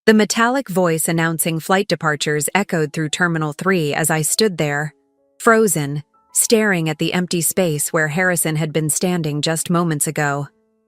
The metallic voice announcing flight departures echoed through Terminal 3 as I stood there, frozen, staring at the empty space where Harrison had been standing just moments ago.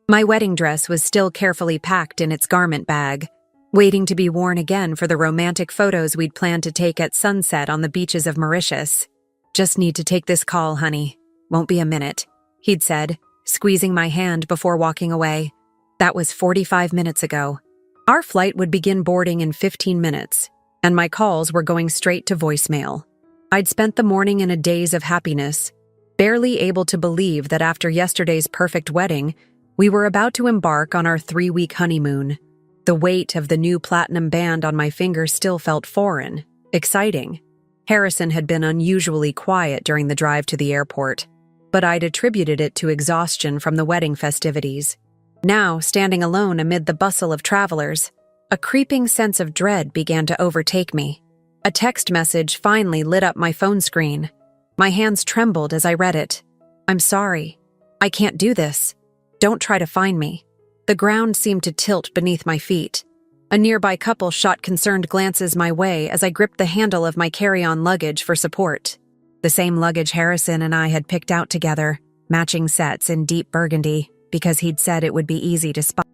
My wedding dress was still carefully packed in its garment bag, waiting to be worn again for the romantic photos we'd planned to take at sunset on the beaches of Mauritius. "Just need to take this call, honey. Won't be a minute," he'd said, squeezing my hand before walking away. That was 45 minutes ago. Our flight would begin boarding in 15 minutes, and my calls were going straight to voicemail. I'd spent the morning in a daze of happiness, barely able to believe that after yesterday's perfect wedding, we were about to embark on our 3-week honeymoon. The weight of the new platinum band on my finger still felt foreign, exciting. Harrison had been unusually quiet during the drive to the airport, but I'd attributed it to exhaustion from the wedding festivities. Now, standing alone amid the bustle of travelers, a creeping sense of dread began to overtake me. A text message finally lit up my phone screen. My hands trembled as I read it. "I'm sorry. I can't do this. Don't try to find me." The ground seemed to tilt beneath my feet. A nearby couple shot concerned glances my way as I gripped the handle of my carry-on luggage for support. The same luggage Harrison and I had picked out together, matching sets in deep burgundy, because he'd said it would be easy to spot.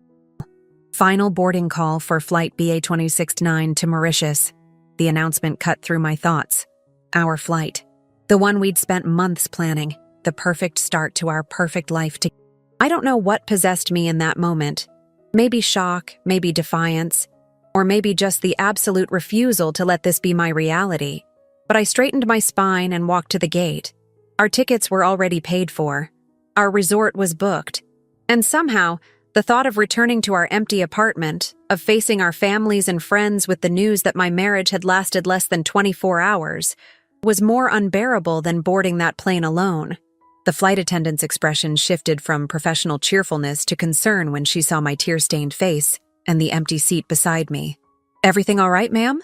Final boarding call for flight BA-269 to Mauritius. The announcement cut through my thoughts. Our flight. The one we'd spent months planning. The perfect start to our perfect life together. I don't know what possessed me in that moment. Maybe shock, maybe defiance, or maybe just the absolute refusal to let this be my reality. But I straightened my spine and walked to the gate. Our tickets were already paid for. Our resort was booked. And somehow, the thought of returning to our empty apartment, of facing our families and friends with the news that my marriage had lasted less than 24 hours, was more unbearable than boarding that plane alone. The flight attendant's expression shifted from professional cheerfulness to concern when she saw my tear-stained face and the empty seat beside me. "Everything all right, ma'am?"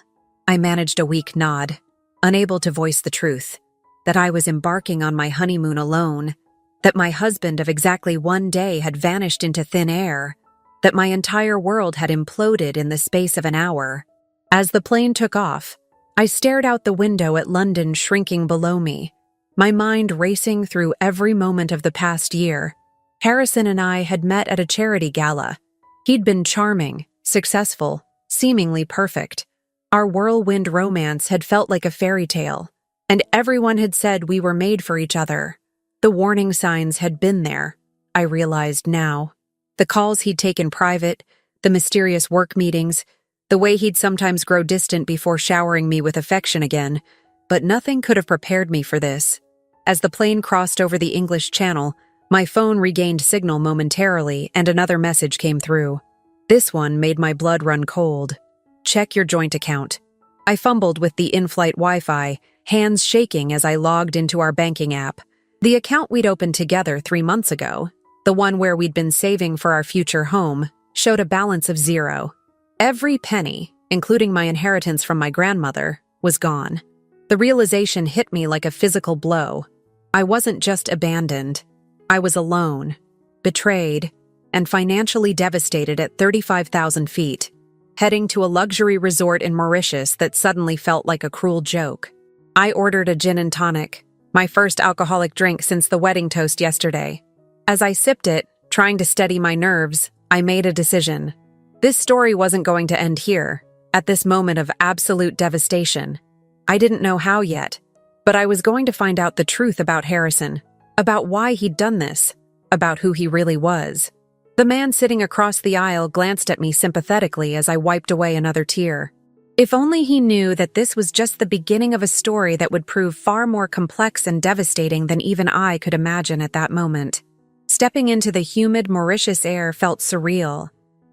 I managed a weak nod, unable to voice the truth, that I was embarking on my honeymoon alone, that my husband of exactly 1 day had vanished into thin air, that my entire world had imploded in the space of an hour. As the plane took off, I stared out the window at London shrinking below me, my mind racing through every moment of the past year. Harrison and I had met at a charity gala. He'd been charming, successful, seemingly perfect. Our whirlwind romance had felt like a fairy tale, and everyone had said we were made for each other. The warning signs had been there, I realized now. The calls he'd taken private, the mysterious work meetings, the way he'd sometimes grow distant before showering me with affection again, but nothing could have prepared me for this. As the plane crossed over the English Channel, my phone regained signal momentarily and another message came through. This one made my blood run cold. "Check your joint account." I fumbled with the in-flight Wi-Fi, hands shaking as I logged into our banking app. The account we'd opened together 3 months ago, the one where we'd been saving for our future home, showed a balance of 0. Every penny, including my inheritance from my grandmother, was gone. The realization hit me like a physical blow. I wasn't just abandoned. I was alone, betrayed, and financially devastated at 35,000 feet, heading to a luxury resort in Mauritius that suddenly felt like a cruel joke. I ordered a gin and tonic, my first alcoholic drink since the wedding toast yesterday. As I sipped it, trying to steady my nerves, I made a decision. This story wasn't going to end here, at this moment of absolute devastation. I didn't know how yet, but I was going to find out the truth about Harrison, about why he'd done this, about who he really was. The man sitting across the aisle glanced at me sympathetically as I wiped away another tear. If only he knew that this was just the beginning of a story that would prove far more complex and devastating than even I could imagine at that moment. Stepping into the humid Mauritius air felt surreal.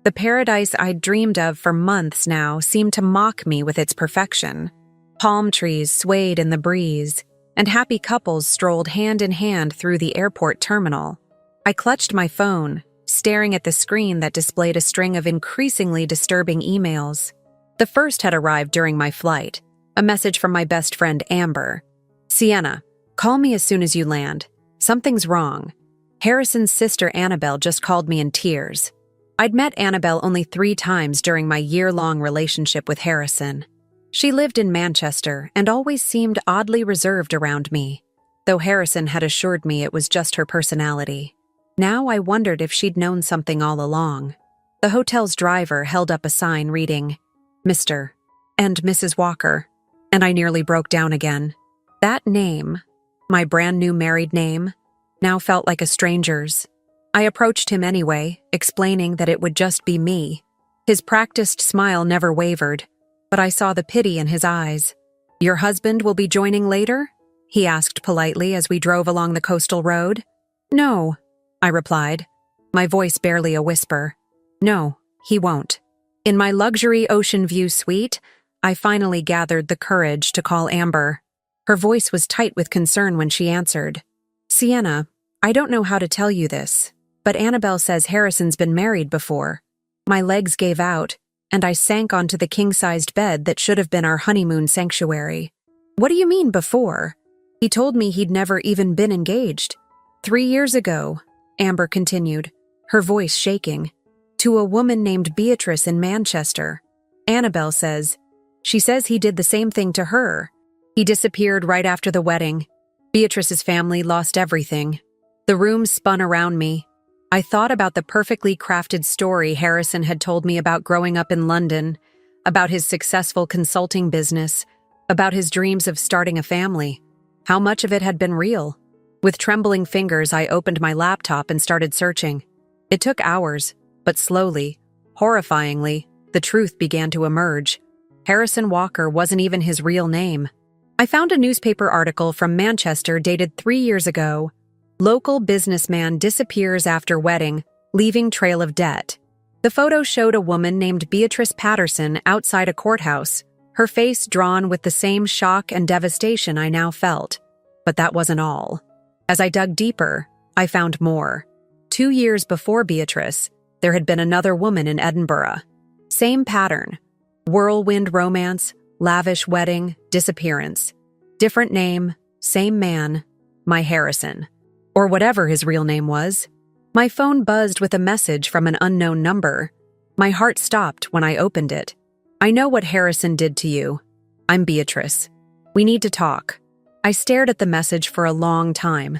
The paradise I'd dreamed of for months now seemed to mock me with its perfection. Palm trees swayed in the breeze, and happy couples strolled hand in hand through the airport terminal. I clutched my phone, staring at the screen that displayed a string of increasingly disturbing emails. The first had arrived during my flight, a message from my best friend Amber. "Sienna, call me as soon as you land. Something's wrong. Harrison's sister Annabelle just called me in tears." I'd met Annabelle only 3 times during my year-long relationship with Harrison. She lived in Manchester and always seemed oddly reserved around me, though Harrison had assured me it was just her personality. Now I wondered if she'd known something all along. The hotel's driver held up a sign reading, Mr. and Mrs. Walker, and I nearly broke down again. That name, my brand new married name, now felt like a stranger's. I approached him anyway, explaining that it would just be me. His practiced smile never wavered, but I saw the pity in his eyes. "Your husband will be joining later?" he asked politely as we drove along the coastal road. "No," I replied, my voice barely a whisper. "No, he won't." In my luxury ocean view suite, I finally gathered the courage to call Amber. Her voice was tight with concern when she answered. "Sienna, I don't know how to tell you this, but Annabelle says Harrison's been married before." My legs gave out, and I sank onto the king-sized bed that should have been our honeymoon sanctuary. "What do you mean, before? He told me he'd never even been engaged." 3 years ago, Amber continued, her voice shaking, "to a woman named Beatrice in Manchester. Annabelle says. She says he did the same thing to her. He disappeared right after the wedding. Beatrice's family lost everything." The room spun around me. I thought about the perfectly crafted story Harrison had told me about growing up in London, about his successful consulting business, about his dreams of starting a family. How much of it had been real? With trembling fingers, I opened my laptop and started searching. It took hours, but slowly, horrifyingly, the truth began to emerge. Harrison Walker wasn't even his real name. I found a newspaper article from Manchester dated 3 years ago. "Local businessman disappears after wedding, leaving trail of debt." The photo showed a woman named Beatrice Patterson outside a courthouse, her face drawn with the same shock and devastation I now felt. But that wasn't all. As I dug deeper, I found more. 2 years before Beatrice, there had been another woman in Edinburgh. Same pattern. Whirlwind romance, lavish wedding, disappearance. Different name, same man, my Harrison. Or whatever his real name was. My phone buzzed with a message from an unknown number. My heart stopped when I opened it. "I know what Harrison did to you. I'm Beatrice. We need to talk." I stared at the message for a long time.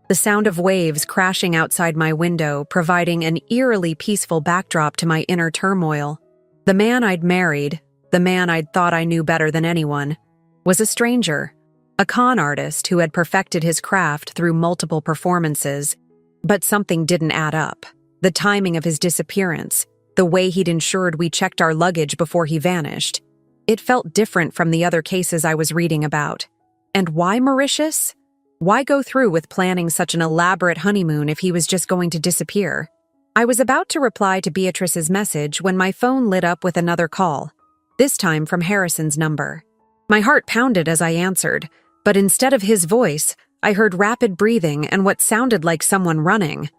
The sound of waves crashing outside my window providing an eerily peaceful backdrop to my inner turmoil. The man I'd married, the man I'd thought I knew better than anyone, was a stranger. A con artist who had perfected his craft through multiple performances. But something didn't add up. The timing of his disappearance, the way he'd ensured we checked our luggage before he vanished. It felt different from the other cases I was reading about. And why Mauritius? Why go through with planning such an elaborate honeymoon if he was just going to disappear? I was about to reply to Beatrice's message when my phone lit up with another call, this time from Harrison's number. My heart pounded as I answered, but instead of his voice, I heard rapid breathing and what sounded like someone running.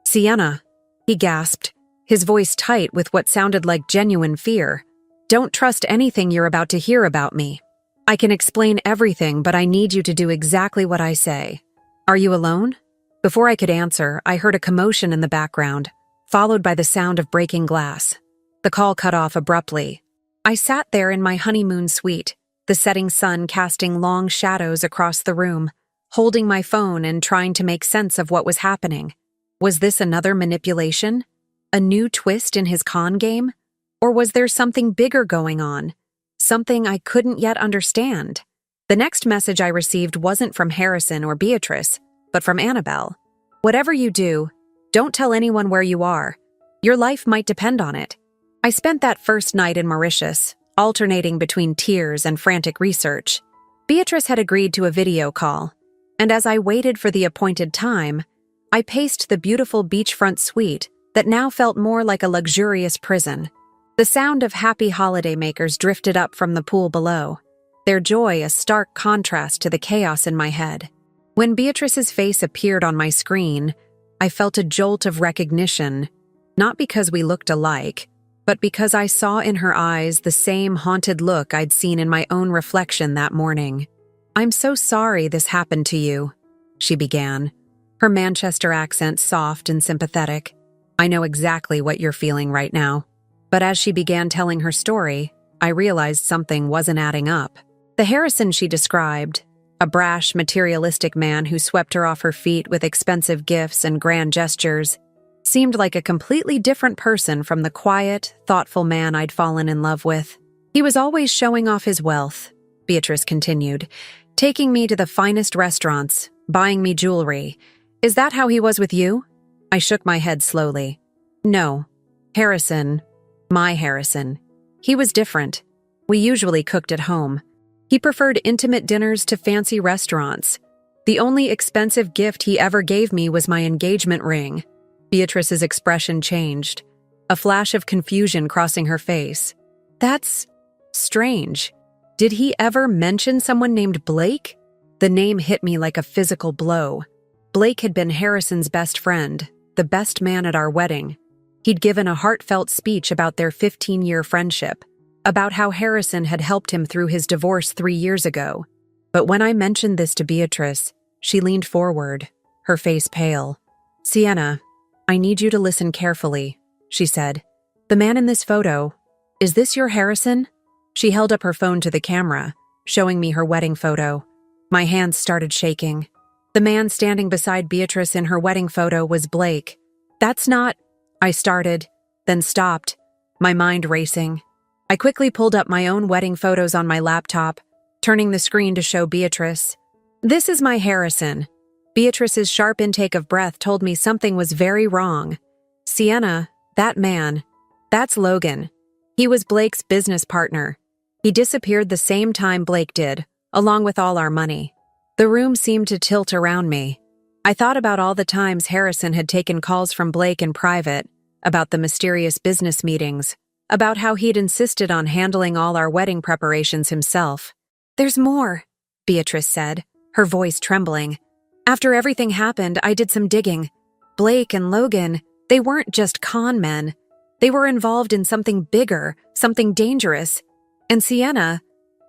"Sienna," he gasped, his voice tight with what sounded like genuine fear. "Don't trust anything you're about to hear about me. I can explain everything, but I need you to do exactly what I say. Are you alone?" Before I could answer, I heard a commotion in the background, followed by the sound of breaking glass. The call cut off abruptly. I sat there in my honeymoon suite, the setting sun casting long shadows across the room, holding my phone and trying to make sense of what was happening. Was this another manipulation? A new twist in his con game? Or was there something bigger going on? Something I couldn't yet understand? The next message I received wasn't from Harrison or Beatrice, but from Annabelle. "Whatever you do, don't tell anyone where you are. Your life might depend on it." I spent that first night in Mauritius, alternating between tears and frantic research. Beatrice had agreed to a video call, and as I waited for the appointed time, I paced the beautiful beachfront suite that now felt more like a luxurious prison. The sound of happy holidaymakers drifted up from the pool below, their joy a stark contrast to the chaos in my head. When Beatrice's face appeared on my screen, I felt a jolt of recognition, not because we looked alike, but because I saw in her eyes the same haunted look I'd seen in my own reflection that morning. "I'm so sorry this happened to you," she began, her Manchester accent soft and sympathetic. I know exactly what you're feeling right now. But as she began telling her story, I realized something wasn't adding up. The Harrison she described, a brash, materialistic man who swept her off her feet with expensive gifts and grand gestures, seemed like a completely different person from the quiet, thoughtful man I'd fallen in love with. He was always showing off his wealth, Beatrice continued, taking me to the finest restaurants, buying me jewelry. Is that how he was with you? I shook my head slowly. No. Harrison, my Harrison. He was different. We usually cooked at home. He preferred intimate dinners to fancy restaurants. The only expensive gift he ever gave me was my engagement ring. Beatrice's expression changed, a flash of confusion crossing her face. That's strange. Did he ever mention someone named Blake? The name hit me like a physical blow. Blake had been Harrison's best friend, the best man at our wedding. He'd given a heartfelt speech about their 15-year friendship, about how Harrison had helped him through his divorce 3 years ago. But when I mentioned this to Beatrice, she leaned forward, her face pale. Sienna, I need you to listen carefully, she said. The man in this photo, is this your Harrison? She held up her phone to the camera, showing me her wedding photo. My hands started shaking. The man standing beside Beatrice in her wedding photo was Blake. That's not... I started, then stopped, my mind racing. I quickly pulled up my own wedding photos on my laptop, turning the screen to show Beatrice. This is my Harrison. Beatrice's sharp intake of breath told me something was very wrong. Sienna, that man, that's Logan. He was Blake's business partner. He disappeared the same time Blake did, along with all our money. The room seemed to tilt around me. I thought about all the times Harrison had taken calls from Blake in private, about the mysterious business meetings, about how he'd insisted on handling all our wedding preparations himself. There's more, Beatrice said, her voice trembling. After everything happened, I did some digging. Blake and Logan, they weren't just con men. They were involved in something bigger, something dangerous. And Sienna,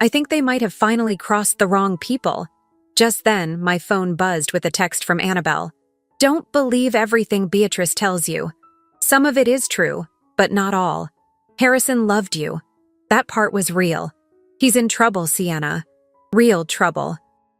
I think they might have finally crossed the wrong people. Just then, my phone buzzed with a text from Annabelle. Don't believe everything Beatrice tells you. Some of it is true, but not all. Harrison loved you. That part was real. He's in trouble, Sienna. Real trouble.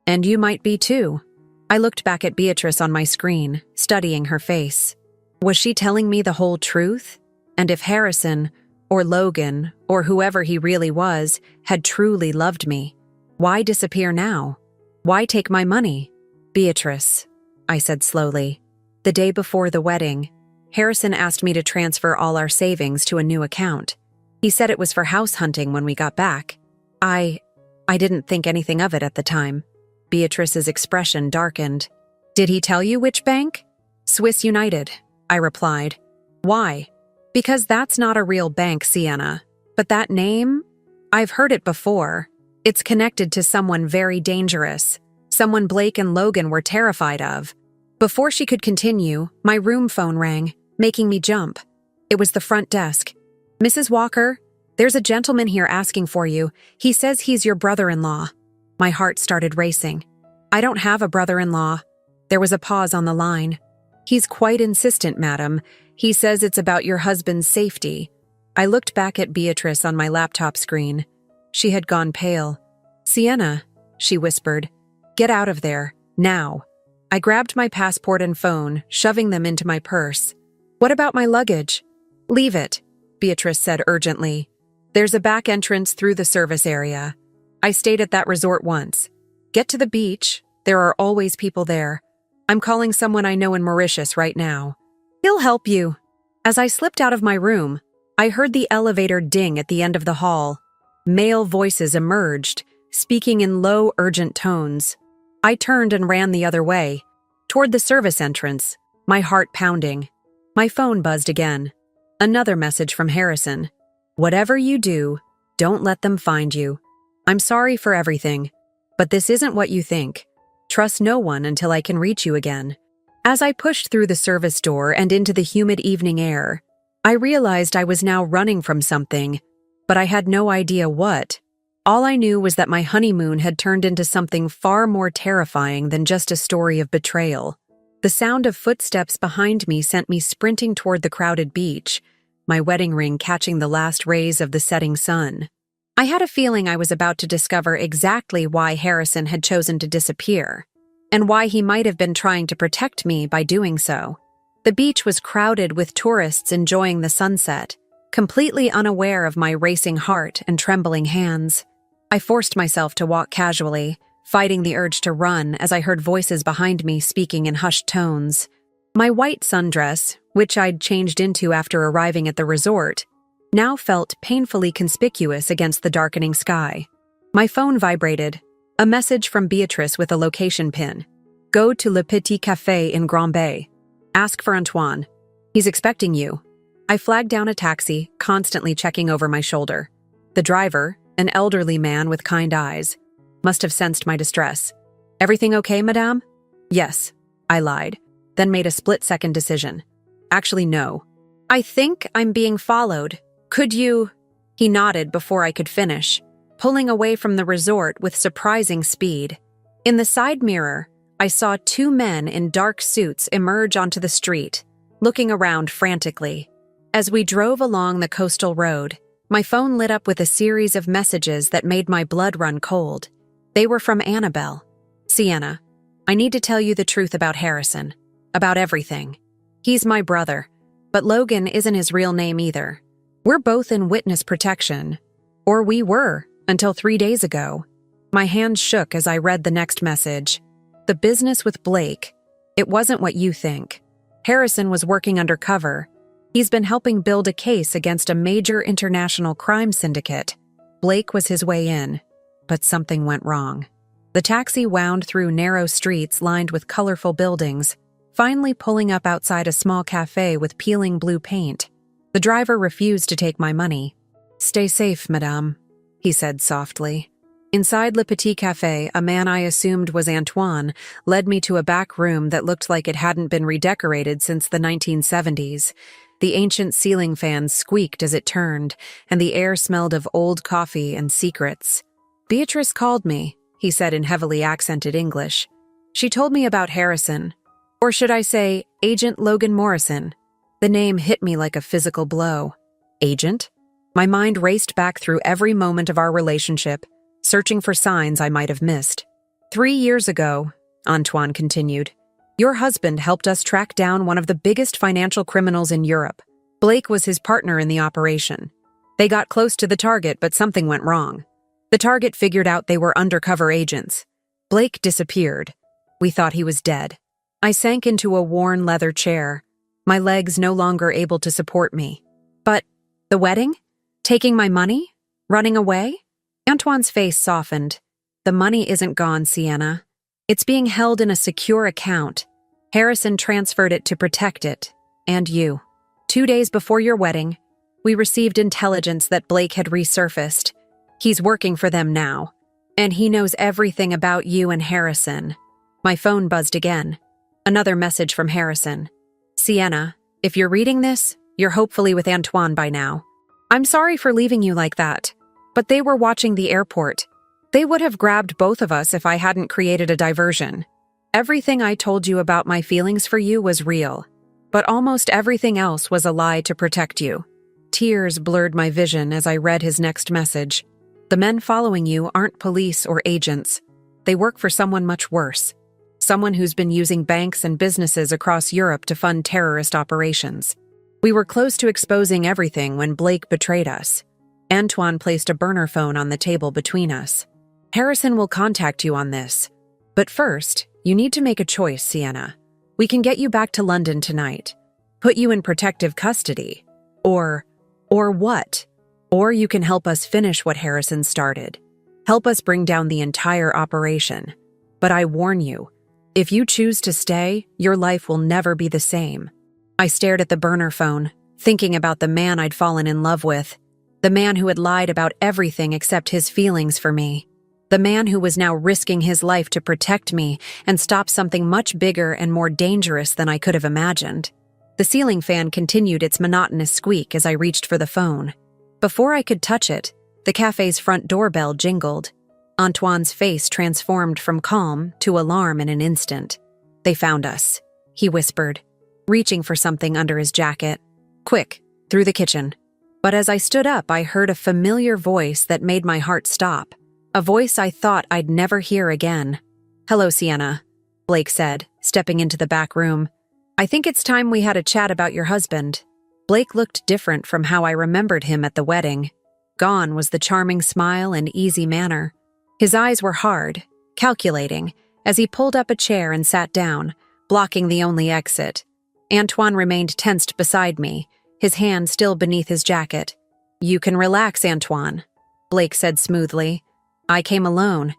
And you might be too. I looked back at Beatrice on my screen, studying her face. Was she telling me the whole truth? And if Harrison, or Logan, or whoever he really was, had truly loved me, why disappear now? Why take my money? Beatrice, I said slowly. The day before the wedding, Harrison asked me to transfer all our savings to a new account. He said it was for house hunting when we got back. I didn't think anything of it at the time. Beatrice's expression darkened. Did he tell you which bank? Swiss United, I replied. Why? Because that's not a real bank, Sienna. But that name? I've heard it before. It's connected to someone very dangerous. Someone Blake and Logan were terrified of. Before she could continue, my room phone rang, making me jump. It was the front desk. Mrs. Walker, there's a gentleman here asking for you. He says he's your brother-in-law. My heart started racing. I don't have a brother-in-law. There was a pause on the line. He's quite insistent, madam. He says it's about your husband's safety. I looked back at Beatrice on my laptop screen. She had gone pale. Sienna, she whispered, get out of there, now. I grabbed my passport and phone, shoving them into my purse. What about my luggage? Leave it, Beatrice said urgently. There's a back entrance through the service area. I stayed at that resort once. Get to the beach. There are always people there. I'm calling someone I know in Mauritius right now. He'll help you. As I slipped out of my room, I heard the elevator ding at the end of the hall. Male voices emerged, speaking in low, urgent tones. I turned and ran the other way, toward the service entrance, my heart pounding. My phone buzzed again. Another message from Harrison. Whatever you do, don't let them find you. I'm sorry for everything, but this isn't what you think. Trust no one until I can reach you again. As I pushed through the service door and into the humid evening air, I realized I was now running from something, but I had no idea what. All I knew was that my honeymoon had turned into something far more terrifying than just a story of betrayal. The sound of footsteps behind me sent me sprinting toward the crowded beach, my wedding ring catching the last rays of the setting sun. I had a feeling I was about to discover exactly why Harrison had chosen to disappear, and why he might have been trying to protect me by doing so. The beach was crowded with tourists enjoying the sunset, completely unaware of my racing heart and trembling hands. I forced myself to walk casually, fighting the urge to run as I heard voices behind me speaking in hushed tones. My white sundress, which I'd changed into after arriving at the resort, now felt painfully conspicuous against the darkening sky. My phone vibrated. A message from Beatrice with a location pin. Go to Le Petit Café in Grand Bay. Ask for Antoine. He's expecting you. I flagged down a taxi, constantly checking over my shoulder. The driver, an elderly man with kind eyes, must have sensed my distress. Everything okay, madame? Yes, I lied, then made a split-second decision. Actually, no. I think I'm being followed. Could you… He nodded before I could finish, pulling away from the resort with surprising speed. In the side mirror, I saw two men in dark suits emerge onto the street, looking around frantically. As we drove along the coastal road, my phone lit up with a series of messages that made my blood run cold. They were from Annabelle. Sienna, I need to tell you the truth about Harrison. About everything. He's my brother, but Logan isn't his real name either. We're both in witness protection. Or we were, until 3 days ago. My hands shook as I read the next message. The business with Blake. It wasn't what you think. Harrison was working undercover. He's been helping build a case against a major international crime syndicate. Blake was his way in. But something went wrong. The taxi wound through narrow streets lined with colorful buildings, finally pulling up outside a small cafe with peeling blue paint. The driver refused to take my money. Stay safe, madame, he said softly. Inside Le Petit Café, a man I assumed was Antoine led me to a back room that looked like it hadn't been redecorated since the 1970s. The ancient ceiling fan squeaked as it turned, and the air smelled of old coffee and secrets. Beatrice called me, he said in heavily accented English. She told me about Harrison. Or should I say, Agent Logan Morrison. The name hit me like a physical blow. Agent? My mind raced back through every moment of our relationship, searching for signs I might have missed. 3 years ago, Antoine continued, your husband helped us track down one of the biggest financial criminals in Europe. Blake was his partner in the operation. They got close to the target, but something went wrong. The target figured out they were undercover agents. Blake disappeared. We thought he was dead. I sank into a worn leather chair, my legs no longer able to support me. But the wedding? Taking my money? Running away? Antoine's face softened. The money isn't gone, Sienna. It's being held in a secure account. Harrison transferred it to protect it. And you. 2 days before your wedding, we received intelligence that Blake had resurfaced. He's working for them now. And he knows everything about you and Harrison. My phone buzzed again. Another message from Harrison. Sienna, if you're reading this, you're hopefully with Antoine by now. I'm sorry for leaving you like that, but they were watching the airport. They would have grabbed both of us if I hadn't created a diversion. Everything I told you about my feelings for you was real, but almost everything else was a lie to protect you. Tears blurred my vision as I read his next message. The men following you aren't police or agents. They work for someone much worse. Someone who's been using banks and businesses across Europe to fund terrorist operations. We were close to exposing everything when Blake betrayed us. Antoine placed a burner phone on the table between us. Harrison will contact you on this. But first, you need to make a choice, Sienna. We can get you back to London tonight. Put you in protective custody. Or what? Or you can help us finish what Harrison started. Help us bring down the entire operation. But I warn you, if you choose to stay, your life will never be the same. I stared at the burner phone, thinking about the man I'd fallen in love with. The man who had lied about everything except his feelings for me. The man who was now risking his life to protect me and stop something much bigger and more dangerous than I could have imagined. The ceiling fan continued its monotonous squeak as I reached for the phone. Before I could touch it, the cafe's front doorbell jingled. Antoine's face transformed from calm to alarm in an instant. They found us. he whispered, reaching for something under his jacket. Quick, through the kitchen. But as I stood up, I heard a familiar voice that made my heart stop. A voice I thought I'd never hear again. "Hello, Sienna," Blake said, stepping into the back room. "I think it's time we had a chat about your husband." Blake looked different from how I remembered him at the wedding. Gone was the charming smile and easy manner. His eyes were hard, calculating, as he pulled up a chair and sat down, blocking the only exit. Antoine remained tensed beside me, his hand still beneath his jacket. "You can relax, Antoine," Blake said smoothly. "I came alone,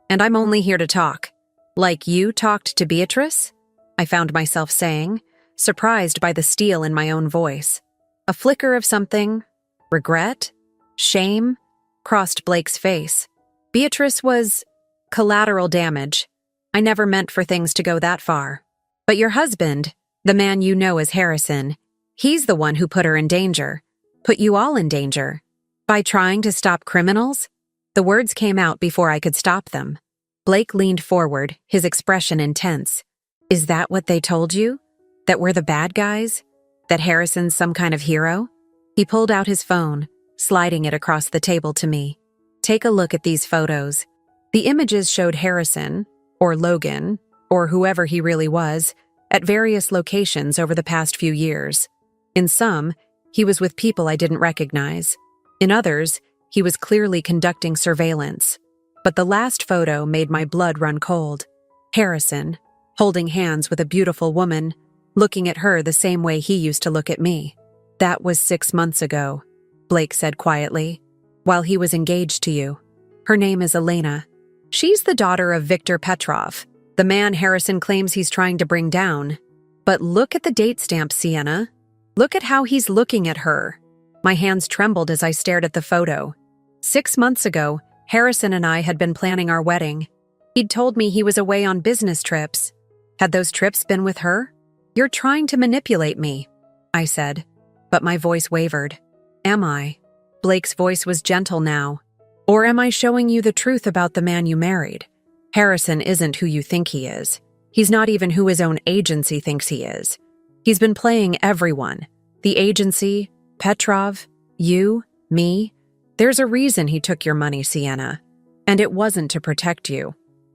and I'm only here to talk." "Like you talked to Beatrice?" I found myself saying, surprised by the steel in my own voice. A flicker of something, regret, shame, crossed Blake's face. Beatrice was collateral damage. I never meant for things to go that far. But your husband, the man you know as Harrison, he's the one who put her in danger, put you all in danger. By trying to stop criminals? The words came out before I could stop them. Blake leaned forward, his expression intense. "Is that what they told you? That we're the bad guys? That Harrison's some kind of hero?" He pulled out his phone, sliding it across the table to me. "Take a look at these photos." The images showed Harrison, or Logan, or whoever he really was, at various locations over the past few years. In some, he was with people I didn't recognize. In others, he was clearly conducting surveillance. But the last photo made my blood run cold. Harrison, holding hands with a beautiful woman, looking at her the same way he used to look at me. "That was 6 months ago," Blake said quietly, "while he was engaged to you. Her name is Elena. She's the daughter of Victor Petrov, the man Harrison claims he's trying to bring down. But look at the date stamp, Sienna. Look at how he's looking at her." My hands trembled as I stared at the photo. 6 months ago, Harrison and I had been planning our wedding. He'd told me he was away on business trips. Had those trips been with her? "You're trying to manipulate me," I said, but my voice wavered. "Am I?" Blake's voice was gentle now. "Or am I showing you the truth about the man you married? Harrison isn't who you think he is. He's not even who his own agency thinks he is. He's been playing everyone. The agency, Petrov, you, me. There's a reason he took your money, Sienna. And it wasn't to protect you."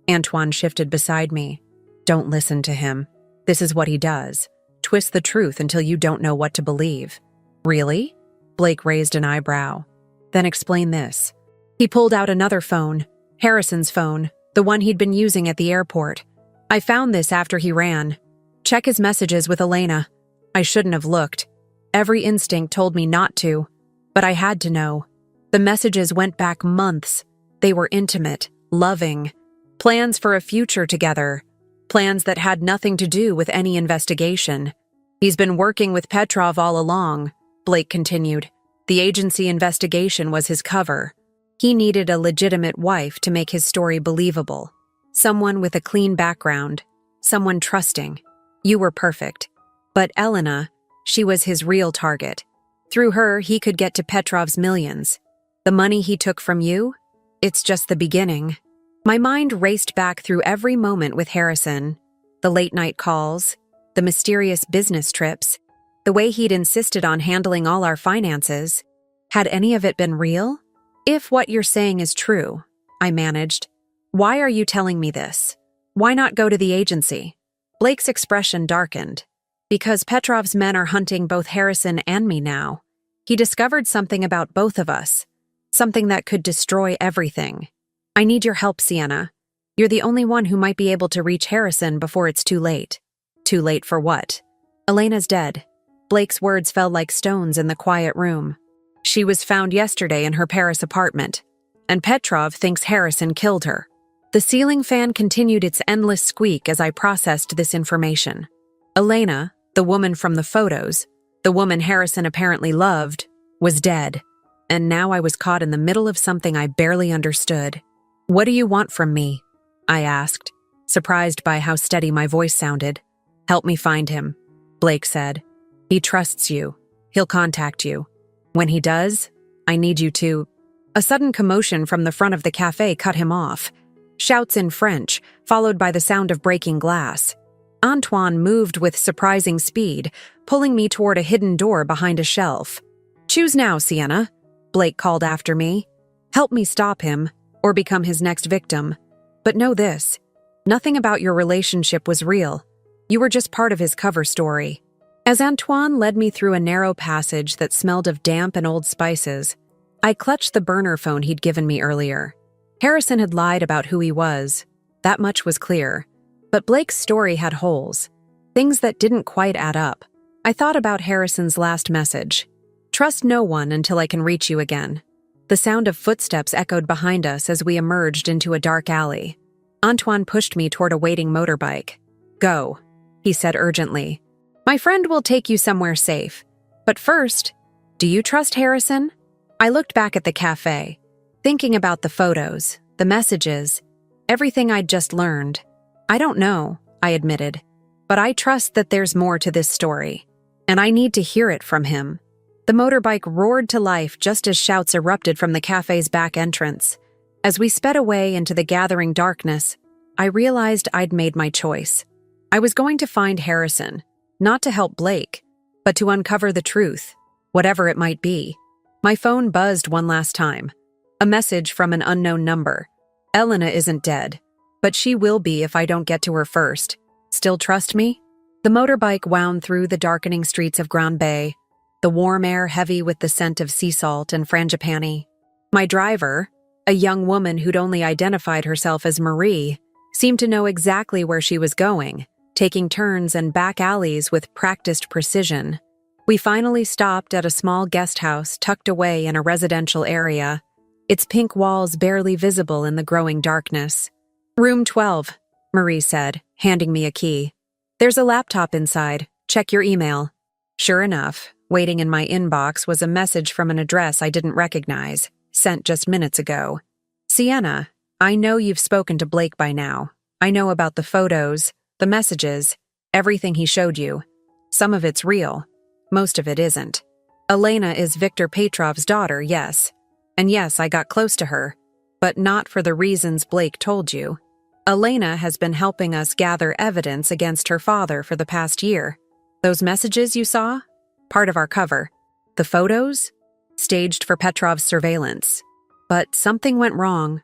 Antoine shifted beside me. "Don't listen to him. This is what he does. Twist the truth until you don't know what to believe." "Really?" Blake raised an eyebrow. "Then explain this." He pulled out another phone, Harrison's phone, the one he'd been using at the airport. "I found this after he ran. Check his messages with Elena." I shouldn't have looked. Every instinct told me not to, but I had to know. The messages went back months. They were intimate, loving. Plans for a future together. Plans that had nothing to do with any investigation. "He's been working with Petrov all along," Blake continued. "The agency investigation was his cover. He needed a legitimate wife to make his story believable. Someone with a clean background. Someone trusting. You were perfect. But Elena, she was his real target. Through her, he could get to Petrov's millions. The money he took from you? It's just the beginning." My mind raced back through every moment with Harrison. The late-night calls, the mysterious business trips, the way he'd insisted on handling all our finances. Had any of it been real? "If what you're saying is true," I managed, "why are you telling me this? Why not go to the agency?" Blake's expression darkened. "Because Petrov's men are hunting both Harrison and me now. He discovered something about both of us, something that could destroy everything. I need your help, Sienna. You're the only one who might be able to reach Harrison before it's too late." "Too late for what?" "Elena's dead." Blake's words fell like stones in the quiet room. "She was found yesterday in her Paris apartment, and Petrov thinks Harrison killed her." The ceiling fan continued its endless squeak as I processed this information. Elena, the woman from the photos, the woman Harrison apparently loved, was dead, and now I was caught in the middle of something I barely understood. "What do you want from me?" I asked, surprised by how steady my voice sounded. "Help me find him," Blake said. "He trusts you. He'll contact you. When he does, I need you to—" A sudden commotion from the front of the cafe cut him off. Shouts in French, followed by the sound of breaking glass. Antoine moved with surprising speed, pulling me toward a hidden door behind a shelf. "Choose now, Sienna," Blake called after me. "Help me stop him, or become his next victim. But know this, nothing about your relationship was real. You were just part of his cover story." As Antoine led me through a narrow passage that smelled of damp and old spices, I clutched the burner phone he'd given me earlier. Harrison had lied about who he was. That much was clear. But Blake's story had holes, things that didn't quite add up. I thought about Harrison's last message. "Trust no one until I can reach you again." The sound of footsteps echoed behind us as we emerged into a dark alley. Antoine pushed me toward a waiting motorbike. "Go," he said urgently. "My friend will take you somewhere safe. But first, do you trust Harrison?" I looked back at the cafe, thinking about the photos, the messages, everything I'd just learned. "I don't know," I admitted, "but I trust that there's more to this story, and I need to hear it from him." The motorbike roared to life just as shouts erupted from the cafe's back entrance. As we sped away into the gathering darkness, I realized I'd made my choice. I was going to find Harrison, not to help Blake, but to uncover the truth, whatever it might be. My phone buzzed one last time. A message from an unknown number. "Elena isn't dead, but she will be if I don't get to her first. Still trust me?" The motorbike wound through the darkening streets of Grand Bay, the warm air heavy with the scent of sea salt and frangipani. My driver, a young woman who'd only identified herself as Marie, seemed to know exactly where she was going, taking turns and back alleys with practiced precision. We finally stopped at a small guest house tucked away in a residential area, its pink walls barely visible in the growing darkness. "Room 12, Marie said, handing me a key. "There's a laptop inside. Check your email." Sure enough, waiting in my inbox was a message from an address I didn't recognize, sent just minutes ago. "Sienna, I know you've spoken to Blake by now. I know about the photos, the messages, everything he showed you. Some of it's real. Most of it isn't. Elena is Viktor Petrov's daughter, yes. And yes, I got close to her, but not for the reasons Blake told you. Elena has been helping us gather evidence against her father for the past year. Those messages you saw? Part of our cover. The photos? Staged for Petrov's surveillance. But something went wrong.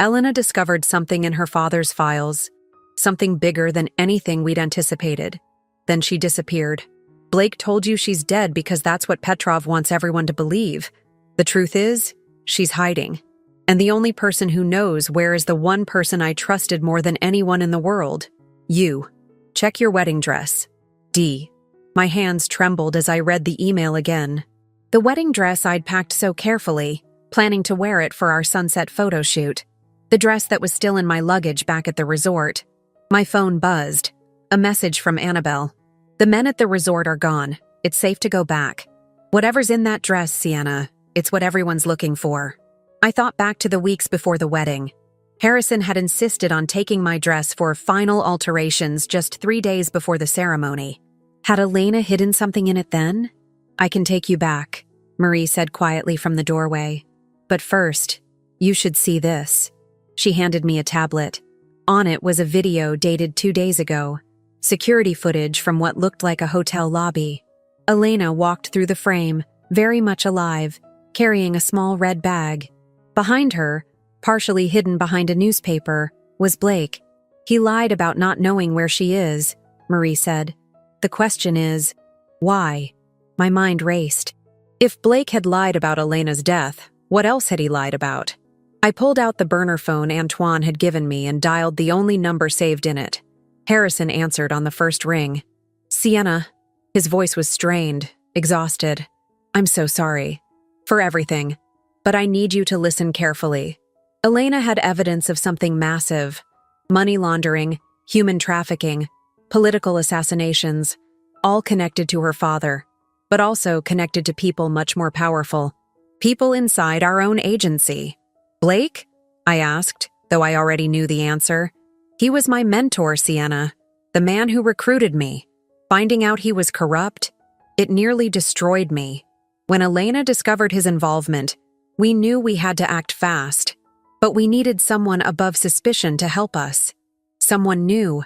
Elena discovered something in her father's files, something bigger than anything we'd anticipated. Then she disappeared. Blake told you she's dead because that's what Petrov wants everyone to believe. The truth is, she's hiding. And the only person who knows where is the one person I trusted more than anyone in the world. You. Check your wedding dress. D. My hands trembled as I read the email again. The wedding dress I'd packed so carefully, planning to wear it for our sunset photo shoot. The dress that was still in my luggage back at the resort. My phone buzzed. A message from Annabelle. "The men at the resort are gone. It's safe to go back. Whatever's in that dress, Sienna, it's what everyone's looking for." I thought back to the weeks before the wedding. Harrison had insisted on taking my dress for final alterations just 3 days before the ceremony. Had Elena hidden something in it then? "I can take you back," Marie said quietly from the doorway. "But first, you should see this." She handed me a tablet. On it was a video dated 2 days ago. Security footage from what looked like a hotel lobby. Elena walked through the frame, very much alive, carrying a small red bag. Behind her, partially hidden behind a newspaper, was Blake. "He lied about not knowing where she is," Marie said. "The question is, why?" My mind raced. If Blake had lied about Elena's death, what else had he lied about? I pulled out the burner phone Antoine had given me and dialed the only number saved in it. Harrison answered on the first ring. "Sienna." His voice was strained, exhausted. "I'm so sorry. For everything. But I need you to listen carefully. Elena had evidence of something massive. Money laundering, human trafficking, political assassinations, all connected to her father, but also connected to people much more powerful. People inside our own agency. "Blake?" I asked, though I already knew the answer. "He was my mentor, Sienna, the man who recruited me. Finding out he was corrupt, it nearly destroyed me. When Elena discovered his involvement, we knew we had to act fast, but we needed someone above suspicion to help us. Someone new,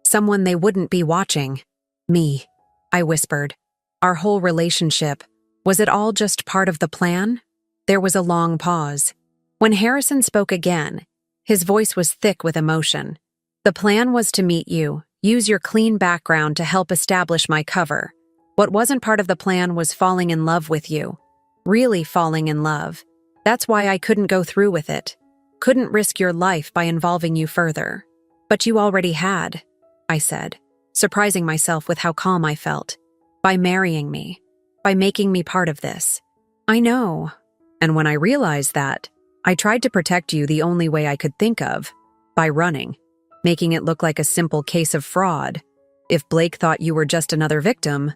Someone they wouldn't be watching. Me, I whispered. Our whole relationship. Was it all just part of the plan? There was a long pause. When Harrison spoke again, his voice was thick with emotion. The plan was to meet you, use your clean background to help establish my cover. What wasn't part of the plan was falling in love with you. Really falling in love. That's why I couldn't go through with it. Couldn't risk your life by involving you further. But you already had, I said, surprising myself with how calm I felt. By marrying me. By making me part of this. I know. And when I realized that, I tried to protect you the only way I could think of. By running. Making it look like a simple case of fraud. If Blake thought you were just another victim,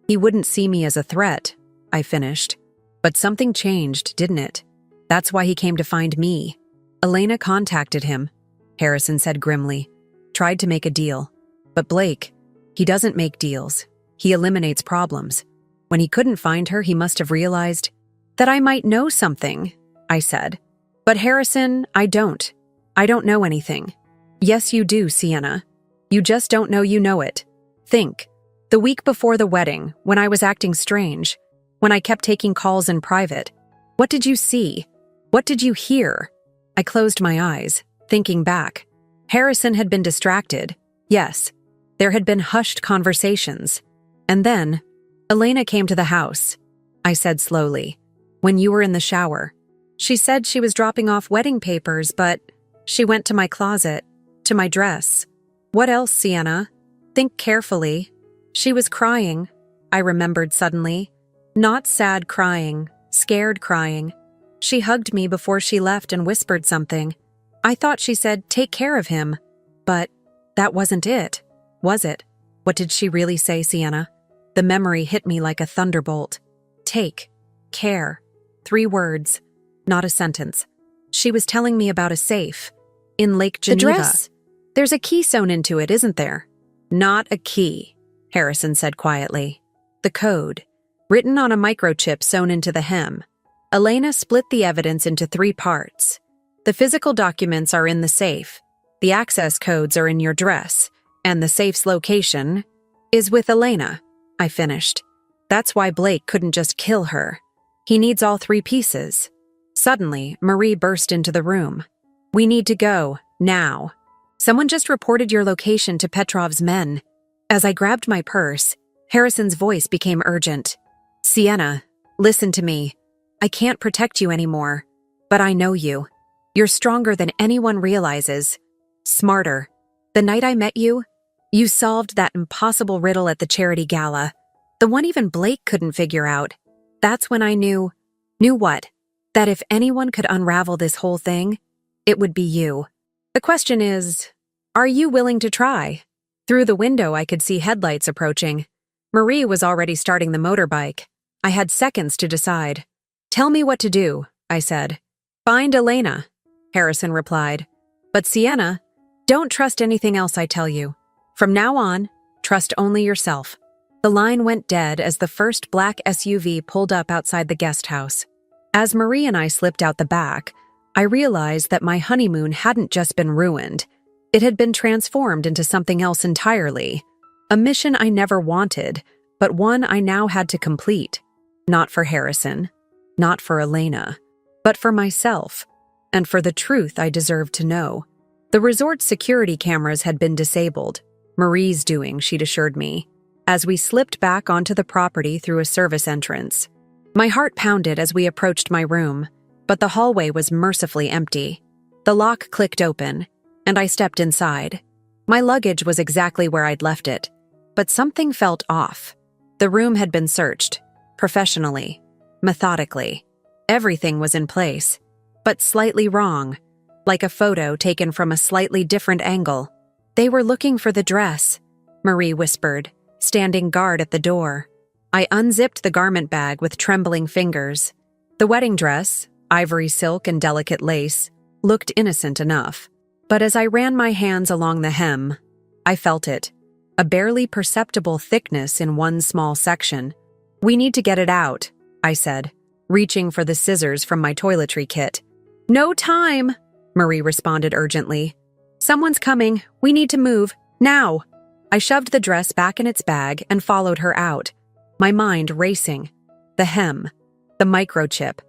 he wouldn't see me as a threat, I finished. But something changed, didn't it? That's why he came to find me. Elena contacted him, Harrison said grimly. Tried to make a deal. But Blake, he doesn't make deals. He eliminates problems. When he couldn't find her, he must have realized that I might know something, I said. But Harrison, I don't. I don't know anything. Yes, you do, Sienna. You just don't know you know it. Think. The week before the wedding, when I was acting strange, when I kept taking calls in private, what did you see? What did you hear? I closed my eyes, thinking back. Harrison had been distracted. Yes. There had been hushed conversations. And then, Elena came to the house, I said slowly, when you were in the shower. She said she was dropping off wedding papers, but she went to my closet, to my dress. What else, Sienna? Think carefully. She was crying, I remembered suddenly. Not sad crying, scared crying. She hugged me before she left and whispered something. I thought she said, take care of him. But that wasn't it, was it? What did she really say, Sienna? The memory hit me like a thunderbolt. Take care. 3 words, not a sentence. She was telling me about a safe in Lake Geneva. The dress? There's a key sewn into it, isn't there? Not a key, Harrison said quietly. The code, written on a microchip sewn into the hem. Elena split the evidence into 3 parts. The physical documents are in the safe. The access codes are in your dress. And the safe's location is with Elena, I finished. That's why Blake couldn't just kill her. He needs all 3 pieces. Suddenly, Marie burst into the room. We need to go, now. Someone just reported your location to Petrov's men. As I grabbed my purse, Harrison's voice became urgent. Sienna, listen to me. I can't protect you anymore, but I know you. You're stronger than anyone realizes. Smarter. The night I met you, you solved that impossible riddle at the charity gala. The one even Blake couldn't figure out. That's when I knew. Knew what? That if anyone could unravel this whole thing, it would be you. The question is, are you willing to try? Through the window, I could see headlights approaching. Marie was already starting the motorbike. I had seconds to decide. Tell me what to do, I said. Find Elena, Harrison replied. But Sienna, don't trust anything else I tell you. From now on, trust only yourself. The line went dead as the first black SUV pulled up outside the guest house. As Marie and I slipped out the back, I realized that my honeymoon hadn't just been ruined. It had been transformed into something else entirely. A mission I never wanted, but one I now had to complete. Not for Harrison, not for Elena, but for myself, and for the truth I deserved to know. The resort's security cameras had been disabled. Marie's doing, she'd assured me, as we slipped back onto the property through a service entrance. My heart pounded as we approached my room, but the hallway was mercifully empty. The lock clicked open, and I stepped inside. My luggage was exactly where I'd left it, but something felt off. The room had been searched, professionally, methodically. Everything was in place, but slightly wrong, like a photo taken from a slightly different angle. They were looking for the dress, Marie whispered, standing guard at the door. I unzipped the garment bag with trembling fingers. The wedding dress, ivory silk and delicate lace, looked innocent enough. But as I ran my hands along the hem, I felt it, a barely perceptible thickness in one small section. We need to get it out, I said, reaching for the scissors from my toiletry kit. No time, Marie responded urgently. Someone's coming. We need to move. Now. I shoved the dress back in its bag and followed her out, my mind racing. The hem, the microchip,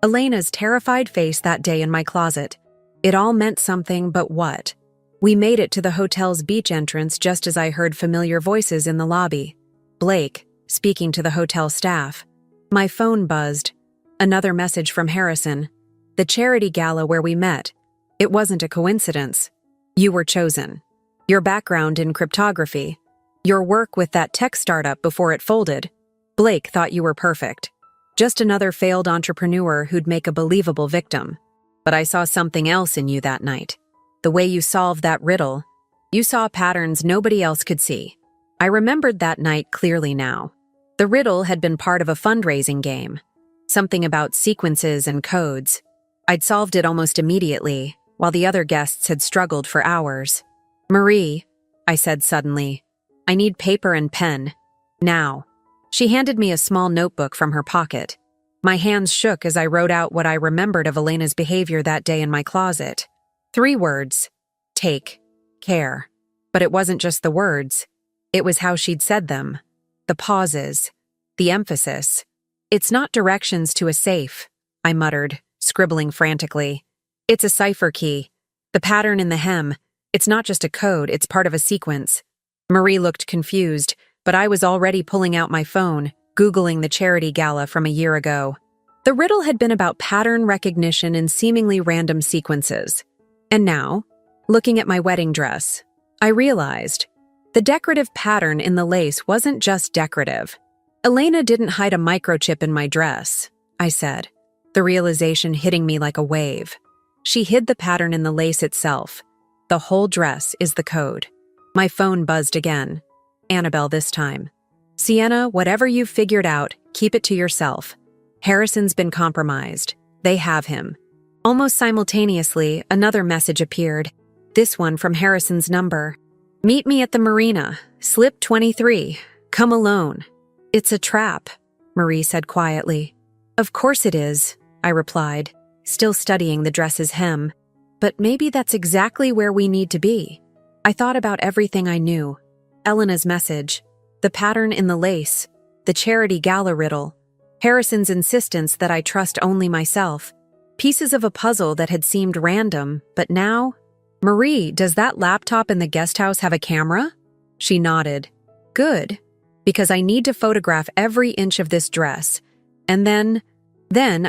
Elena's terrified face that day in my closet. It all meant something, but what? We made it to the hotel's beach entrance just as I heard familiar voices in the lobby. Blake, speaking to the hotel staff. My phone buzzed. Another message from Harrison. The charity gala where we met. It wasn't a coincidence. You were chosen. Your background in cryptography. Your work with that tech startup before it folded. Blake thought you were perfect. Just another failed entrepreneur who'd make a believable victim. But I saw something else in you that night. The way you solved that riddle. You saw patterns nobody else could see. I remembered that night clearly now. The riddle had been part of a fundraising game. Something about sequences and codes. I'd solved it almost immediately, while the other guests had struggled for hours. Marie, I said suddenly, I need paper and pen. Now. She handed me a small notebook from her pocket. My hands shook as I wrote out what I remembered of Elena's behavior that day in my closet. 3 words. Take care. But it wasn't just the words. It was how she'd said them. The pauses. The emphasis. It's not directions to a safe, I muttered, scribbling frantically. It's a cipher key. The pattern in the hem. It's not just a code, it's part of a sequence. Marie looked confused, but I was already pulling out my phone, Googling the charity gala from a year ago. The riddle had been about pattern recognition in seemingly random sequences. And now, looking at my wedding dress, I realized the decorative pattern in the lace wasn't just decorative. Elena didn't hide a microchip in my dress, I said, the realization hitting me like a wave. She hid the pattern in the lace itself. The whole dress is the code. My phone buzzed again. Annabelle this time. Sienna, whatever you've figured out, keep it to yourself. Harrison's been compromised. They have him. Almost simultaneously, another message appeared. This one from Harrison's number. Meet me at the marina. Slip 23. Come alone. It's a trap, Marie said quietly. Of course it is, I replied, still studying the dress's hem. But maybe that's exactly where we need to be. I thought about everything I knew. Elena's message, the pattern in the lace, the charity gala riddle, Harrison's insistence that I trust only myself, pieces of a puzzle that had seemed random, but now… Marie, does that laptop in the guest house have a camera? She nodded. Good, because I need to photograph every inch of this dress. And then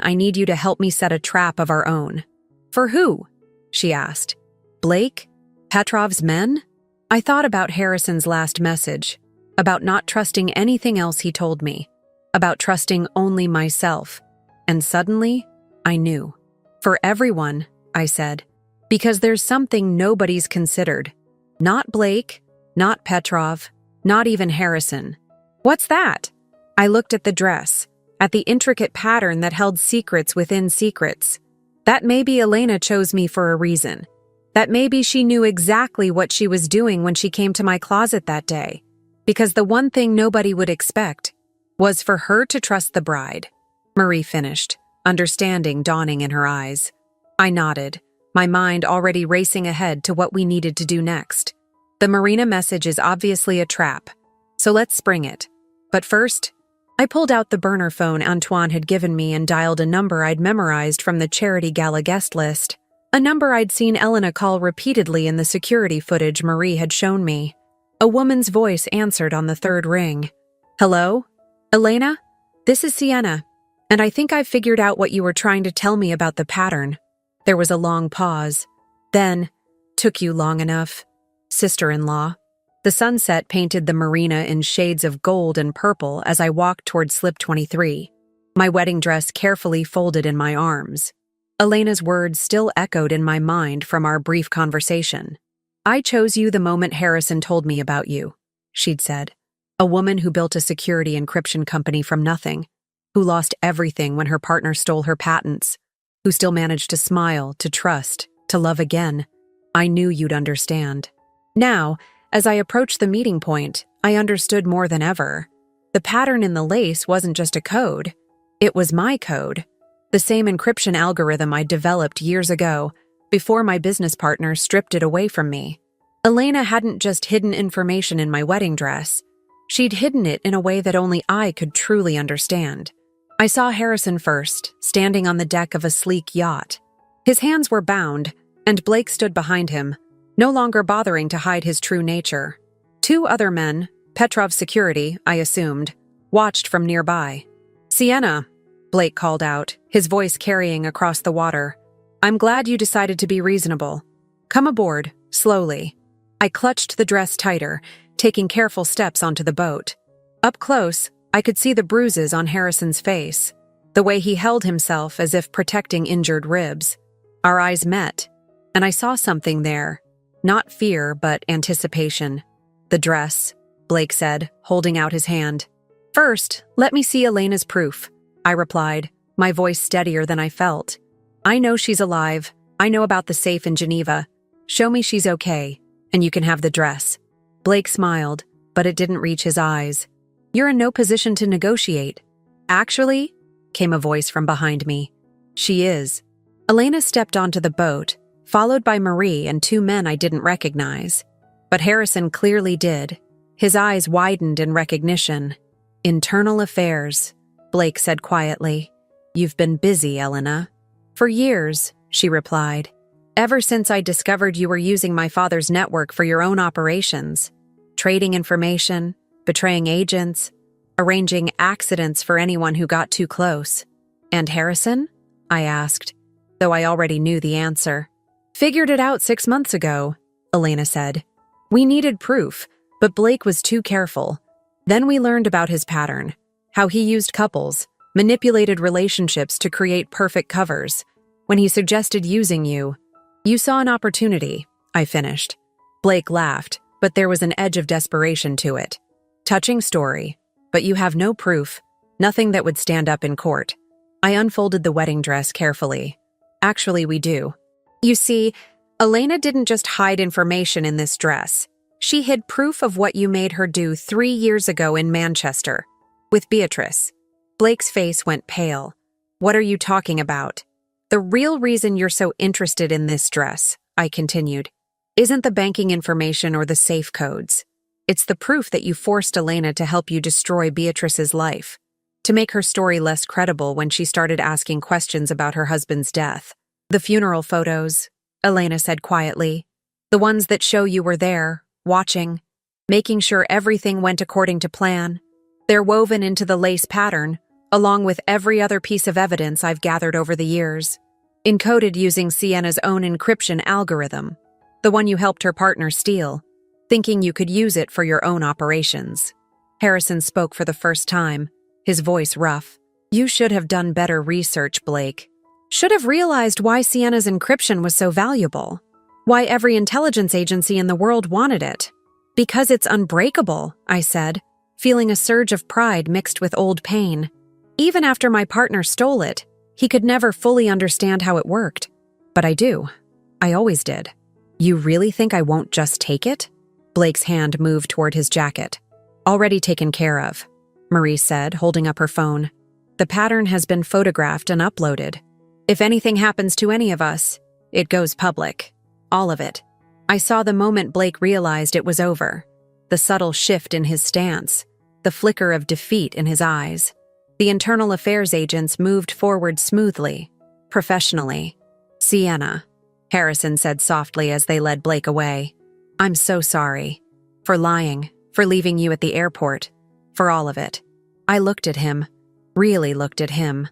I need you to help me set a trap of our own. For who? She asked. Blake? Petrov's men? I thought about Harrison's last message, about not trusting anything else he told me, about trusting only myself. And suddenly, I knew. For everyone, I said, because there's something nobody's considered. Not Blake, not Petrov, not even Harrison. What's that? I looked at the dress, at the intricate pattern that held secrets within secrets. That maybe Elena chose me for a reason. That maybe she knew exactly what she was doing when she came to my closet that day. Because the one thing nobody would expect was for her to trust the bride. Marie finished, understanding dawning in her eyes. I nodded, my mind already racing ahead to what we needed to do next. The marina message is obviously a trap, so let's spring it. But first, I pulled out the burner phone Antoine had given me and dialed a number I'd memorized from the charity gala guest list. A number I'd seen Elena call repeatedly in the security footage Marie had shown me. A woman's voice answered on the third ring. Hello? Elena? This is Sienna, and I think I've figured out what you were trying to tell me about the pattern. There was a long pause. Then, took you long enough. Sister-in-law. The sunset painted the marina in shades of gold and purple as I walked toward slip 23, my wedding dress carefully folded in my arms. Elena's words still echoed in my mind from our brief conversation. I chose you the moment Harrison told me about you, she'd said. A woman who built a security encryption company from nothing, who lost everything when her partner stole her patents, who still managed to smile, to trust, to love again. I knew you'd understand. Now, as I approached the meeting point, I understood more than ever. The pattern in the lace wasn't just a code. It was my code. The same encryption algorithm I developed years ago, before my business partner stripped it away from me. Elena hadn't just hidden information in my wedding dress. She'd hidden it in a way that only I could truly understand. I saw Harrison first, standing on the deck of a sleek yacht. His hands were bound, and Blake stood behind him, no longer bothering to hide his true nature. Two other men, Petrov's security, I assumed, watched from nearby. "Sienna," Blake called out, his voice carrying across the water. "I'm glad you decided to be reasonable. Come aboard, slowly." I clutched the dress tighter, taking careful steps onto the boat. Up close, I could see the bruises on Harrison's face, the way he held himself as if protecting injured ribs. Our eyes met, and I saw something there. Not fear, but anticipation. "The dress," Blake said, holding out his hand. "First, let me see Elena's proof," I replied, my voice steadier than I felt. "I know she's alive. I know about the safe in Geneva. Show me she's okay, and you can have the dress." Blake smiled, but it didn't reach his eyes. "You're in no position to negotiate." "Actually," came a voice from behind me. "She is." Elena stepped onto the boat, followed by Marie and two men I didn't recognize. But Harrison clearly did. His eyes widened in recognition. "Internal affairs," Blake said quietly. "You've been busy, Elena." "For years," she replied. "Ever since I discovered you were using my father's network for your own operations. Trading information, betraying agents, arranging accidents for anyone who got too close." "And Harrison?" I asked, though I already knew the answer. "Figured it out 6 months ago," Elena said. "We needed proof, but Blake was too careful. Then we learned about his pattern, how he used couples, manipulated relationships to create perfect covers. When he suggested using you, you saw an opportunity," I finished. Blake laughed, but there was an edge of desperation to it. "Touching story, but you have no proof, nothing that would stand up in court." I unfolded the wedding dress carefully. "Actually, we do. You see, Elena didn't just hide information in this dress. She hid proof of what you made her do 3 years ago in Manchester, with Beatrice." Blake's face went pale. "What are you talking about?" "The real reason you're so interested in this dress," I continued, "isn't the banking information or the safe codes. It's the proof that you forced Elena to help you destroy Beatrice's life, to make her story less credible when she started asking questions about her husband's death. The funeral photos," Elena said quietly, "the ones that show you were there, watching, making sure everything went according to plan. They're woven into the lace pattern, along with every other piece of evidence I've gathered over the years, encoded using Sienna's own encryption algorithm, the one you helped her partner steal, thinking you could use it for your own operations." Harrison spoke for the first time, his voice rough. "You should have done better research, Blake. Should have realized why Sienna's encryption was so valuable. Why every intelligence agency in the world wanted it. Because it's unbreakable," I said, feeling a surge of pride mixed with old pain. "Even after my partner stole it, he could never fully understand how it worked. But I do. I always did." "You really think I won't just take it?" Blake's hand moved toward his jacket. "Already taken care of," Marie said, holding up her phone. "The pattern has been photographed and uploaded. If anything happens to any of us, it goes public. All of it." I saw the moment Blake realized it was over. The subtle shift in his stance, the flicker of defeat in his eyes. The internal affairs agents moved forward smoothly, professionally. "Sienna," Harrison said softly as they led Blake away. "I'm so sorry. For lying, for leaving you at the airport, for all of it." I looked at him, really looked at him.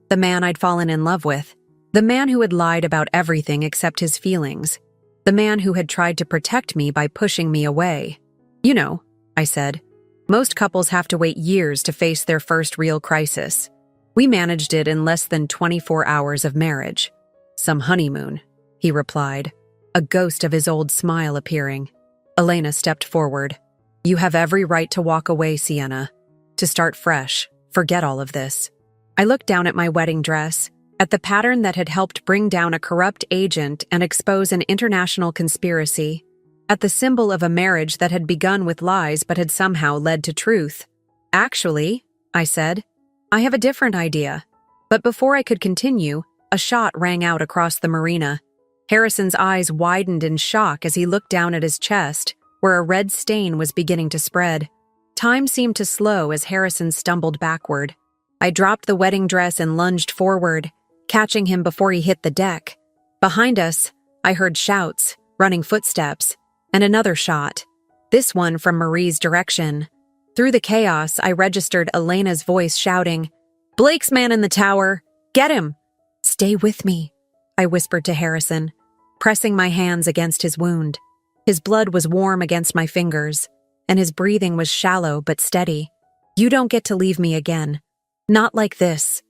The man I'd fallen in love with. The man who had lied about everything except his feelings. The man who had tried to protect me by pushing me away. "You know," I said, "most couples have to wait years to face their first real crisis. We managed it in less than 24 hours of marriage." "Some honeymoon," he replied, a ghost of his old smile appearing. Elena stepped forward. "You have every right to walk away, Sienna. To start fresh, forget all of this." I looked down at my wedding dress, at the pattern that had helped bring down a corrupt agent and expose an international conspiracy, at the symbol of a marriage that had begun with lies but had somehow led to truth. "Actually," I said, "I have a different idea." But before I could continue, a shot rang out across the marina. Harrison's eyes widened in shock as he looked down at his chest, where a red stain was beginning to spread. Time seemed to slow as Harrison stumbled backward. I dropped the wedding dress and lunged forward, catching him before he hit the deck. Behind us, I heard shouts, running footsteps, and another shot, this one from Marie's direction. Through the chaos, I registered Elena's voice shouting, "Blake's man in the tower! Get him!" "Stay with me," I whispered to Harrison, pressing my hands against his wound. His blood was warm against my fingers, and his breathing was shallow but steady. "You don't get to leave me again. Not like this."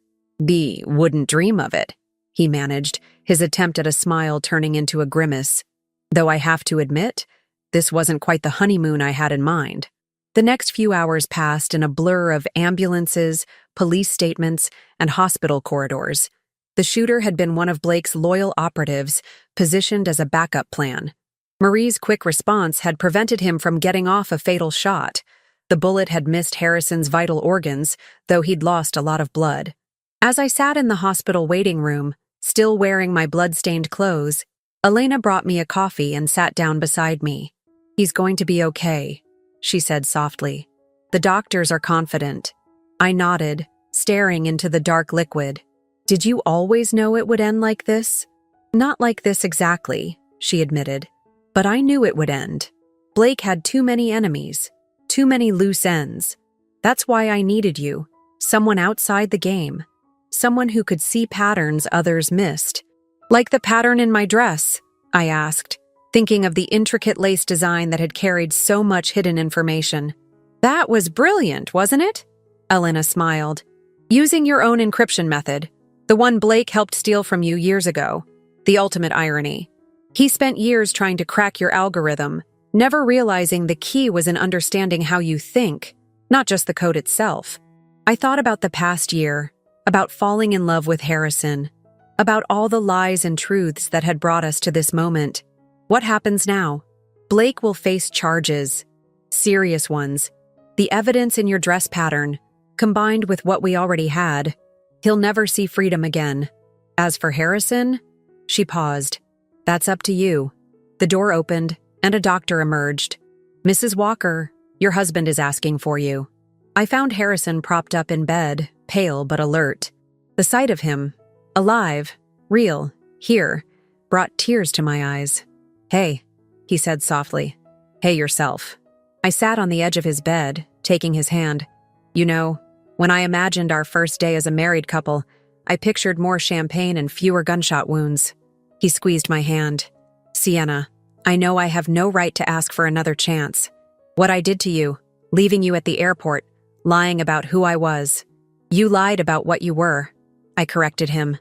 "B wouldn't dream of it," he managed, his attempt at a smile turning into a grimace. Though I have to admit, this wasn't quite the honeymoon I had in mind. The next few hours passed in a blur of ambulances, police statements, and hospital corridors. The shooter had been one of Blake's loyal operatives, positioned as a backup plan. Marie's quick response had prevented him from getting off a fatal shot. The bullet had missed Harrison's vital organs, though he'd lost a lot of blood. As I sat in the hospital waiting room, still wearing my blood-stained clothes, Elena brought me a coffee and sat down beside me. "He's going to be okay," she said softly. "The doctors are confident." I nodded, staring into the dark liquid. "Did you always know it would end like this?" "Not like this exactly," she admitted. "But I knew it would end. Blake had too many enemies, too many loose ends. That's why I needed you, someone outside the game, someone who could see patterns others missed." "Like the pattern in my dress?" I asked, thinking of the intricate lace design that had carried so much hidden information. "That was brilliant, wasn't it?" Elena smiled. "Using your own encryption method, the one Blake helped steal from you years ago. The ultimate irony. He spent years trying to crack your algorithm, never realizing the key was in understanding how you think, not just the code itself." I thought about the past year, about falling in love with Harrison, about all the lies and truths that had brought us to this moment. What happens now? Blake will face charges, serious ones. The evidence in your dress pattern, combined with what we already had, he'll never see freedom again. As for Harrison, she paused. "That's up to you." The door opened, and a doctor emerged. "Mrs. Walker, your husband is asking for you." I found Harrison propped up in bed, pale but alert. The sight of him, alive, real, here, brought tears to my eyes. "Hey," he said softly. "Hey yourself." I sat on the edge of his bed, taking his hand. "You know, when I imagined our first day as a married couple, I pictured more champagne and fewer gunshot wounds." He squeezed my hand. "Sienna, I know I have no right to ask for another chance. What I did to you, leaving you at the airport, lying about who I was. You lied about what you were." I corrected him.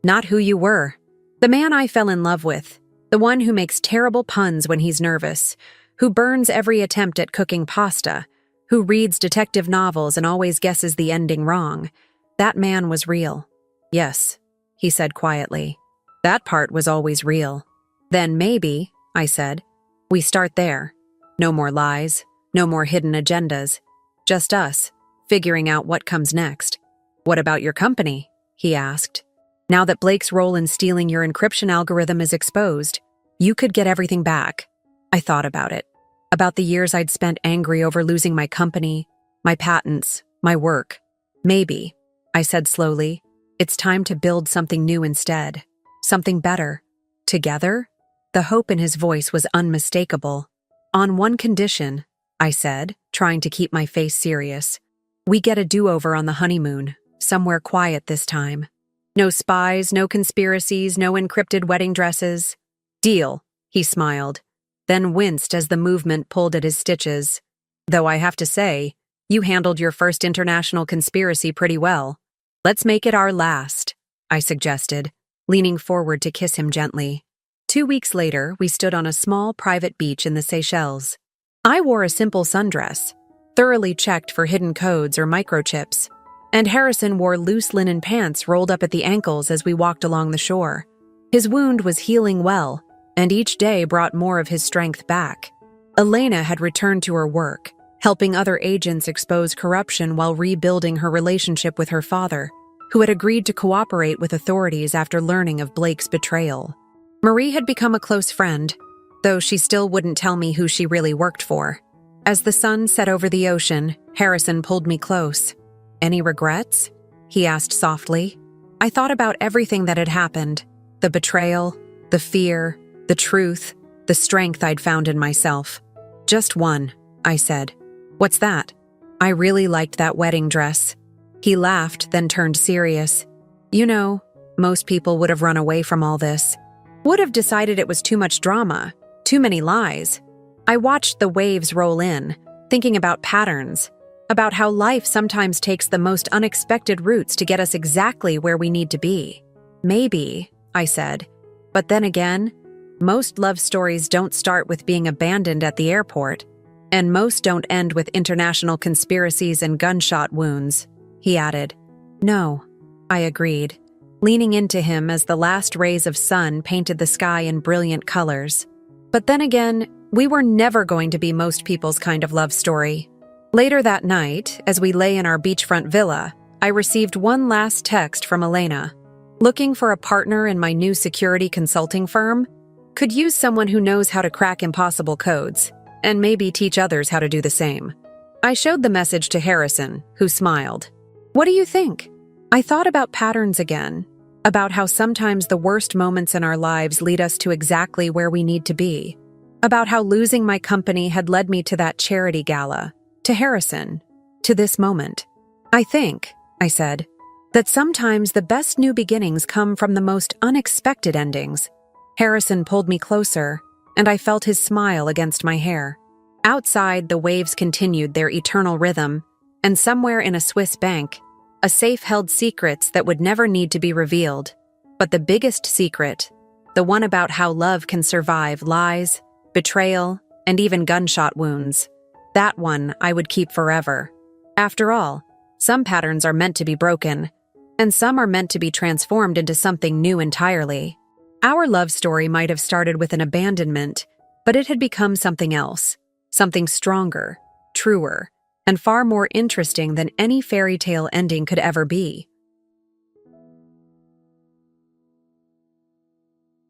"Not who you were. The man I fell in love with. The one who makes terrible puns when he's nervous, who burns every attempt at cooking pasta, who reads detective novels and always guesses the ending wrong. That man was real." "Yes," he said quietly. "That part was always real." "Then maybe," I said, "we start there. No more lies, no more hidden agendas. Just us, figuring out what comes next." "What about your company?" he asked. "Now that Blake's role in stealing your encryption algorithm is exposed, you could get everything back." I thought about it. About the years I'd spent angry over losing my company, my patents, my work. "Maybe," I said slowly, "it's time to build something new instead. Something better. Together?" The hope in his voice was unmistakable. "On one condition," I said, trying to keep my face serious. "We get a do-over on the honeymoon, somewhere quiet this time. No spies, no conspiracies, no encrypted wedding dresses." "Deal," he smiled, then winced as the movement pulled at his stitches. "Though I have to say, you handled your first international conspiracy pretty well. Let's make it our last," I suggested, leaning forward to kiss him gently. 2 weeks later, we stood on a small private beach in the Seychelles. I wore a simple sundress, thoroughly checked for hidden codes or microchips, and Harrison wore loose linen pants rolled up at the ankles as we walked along the shore. His wound was healing well, and each day brought more of his strength back. Elena had returned to her work, helping other agents expose corruption while rebuilding her relationship with her father, who had agreed to cooperate with authorities after learning of Blake's betrayal. Marie had become a close friend, though she still wouldn't tell me who she really worked for. As the sun set over the ocean, Harrison pulled me close. "Any regrets?" he asked softly. I thought about everything that had happened, the betrayal, the fear, the truth, the strength I'd found in myself. "Just one," I said. "What's that?" "I really liked that wedding dress." He laughed, then turned serious. "You know, most people would have run away from all this. Would have decided it was too much drama, too many lies." I watched the waves roll in, thinking about patterns, about how life sometimes takes the most unexpected routes to get us exactly where we need to be. "Maybe," I said. "But then again, most love stories don't start with being abandoned at the airport, and most don't end with international conspiracies and gunshot wounds," he added. "No," I agreed, leaning into him as the last rays of sun painted the sky in brilliant colors. But then again, we were never going to be most people's kind of love story. Later that night, as we lay in our beachfront villa, I received one last text from Elena. "Looking for a partner in my new security consulting firm? Could use someone who knows how to crack impossible codes, and maybe teach others how to do the same." I showed the message to Harrison, who smiled. "What do you think?" I thought about patterns again, about how sometimes the worst moments in our lives lead us to exactly where we need to be, about how losing my company had led me to that charity gala, to Harrison, to this moment. "I think," I said, "that sometimes the best new beginnings come from the most unexpected endings." Harrison pulled me closer, and I felt his smile against my hair. Outside, the waves continued their eternal rhythm, and somewhere in a Swiss bank, a safe held secrets that would never need to be revealed. But the biggest secret, the one about how love can survive lies, betrayal, and even gunshot wounds, that one I would keep forever. After all, some patterns are meant to be broken, and some are meant to be transformed into something new entirely. Our love story might have started with an abandonment, but it had become something else, something stronger, truer, and far more interesting than any fairy tale ending could ever be.